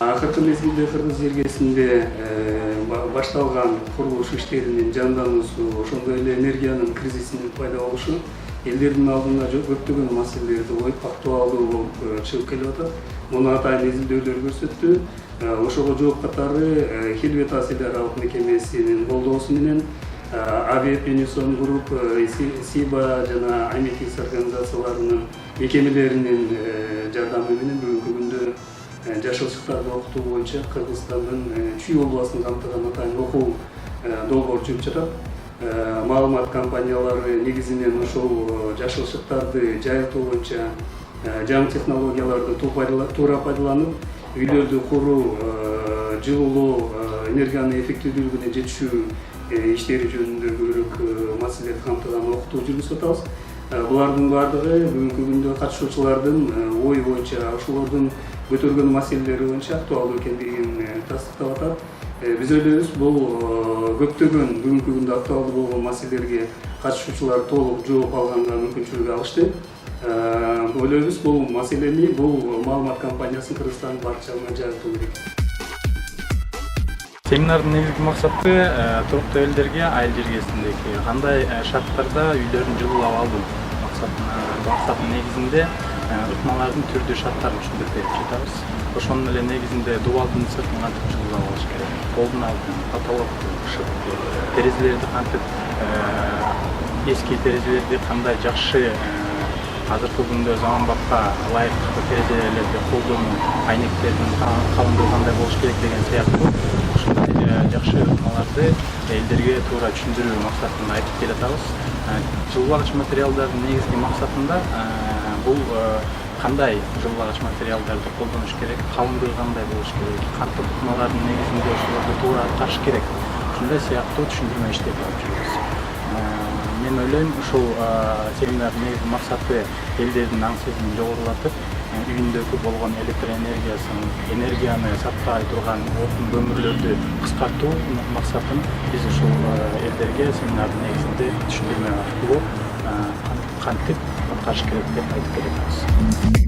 Акыркы мезгилде Кыргыз эргесинде башталган курулуш иштеринин жандануусу, ошондой эле энергиянын кризисинин пайда болушу элдердин алдына көптөгөн маселелерди коюп актуалдуу болуп чыгып келип атат. Муну атайын изилдөөлөр көрсөттү. Ошого жооп катары Хилвет Асилер Алык Мекемесинин колдоосу менен Авиа Пенюсон Групп, СИБА жана АМИКИС организацияларынын мекемелеринин жардамы менен бүгүнкү күндө жашоочуларды окутуу боюнча Кыргызстандын Чүй областын камтыган атайын окуу долбоору жүрүп жатат. Маалымат компаниялары негизинен ушул жашоочуларды жайылтуу боюнча жаңы технологияларды туура пайдаланып, үйлөрдү куруу, жылуулоо, энергиянын эффективдүүлүгүнө жетишүү иштери жөнүндө көбүрөөк маселелерди камтыган окутуу жүргүзүп атабыз. Булардын баардыгы бүгүнкү күндө катышуучулардын ою боюнча, ошолордун көтөргөн маселелери боюнча актуалдуу экендигин тастыктап атат. Биз ойлойбуз, бул көптөгөн бүгүнкү күндө актуалдуу болгон маселелерге катышуучулар толук жооп алганга мүмкүнчүлүк алышты. Ойлойбуз, бул маселени маалымат компаниясын Кыргызстандын барча жагына жайылтуу керек. Семинардын негизги максаты туруктуу элдерге айыл жергесиндеги кандай шарттарда үйлөрүн жылуулап алуу максатынын негизинде ыкмалардын түрдүү шарттарын түшүндүрүп берип жатабыз. Ошонун эле негизинде дубалдын сыртын кантип жылуулап алыш керек, колдун алдын, потолокту, шыпты, терезелерди кантип эски терезелерди кандай жакшы азыркы күндө заманбапка ылайык терезелерди колдонуу, айнектердин калыңдыгы кандай болуш керек деген сыяктуу ушундай жакшы ыкмаларды элдерге туура түшүндүрүү максатында айтып келатабыз. Жылуулагыч материалдардын негизги максатында бул кандай жылуулагыч материалдарды колдонуш керек, калыңдыгы кандай болуш керек, кантип ыкмалардын негизинде ошолорду туура аткарыш керек, ушундай сыяктуу түшүндүрмө иштеп алып жүрөбүз. Мен ойлойм, ушул семинардын негизги максаты элдердин аң сезимин жогорулатып, үйүндөгү болгон электр энергияны сатпай турган отун көмүрлөрдү кыскартуу максатын биз ушул элдерге семинардын негизинде түшүндүрмө аркылуу кантип аткарыш керек деп айтып келебиз.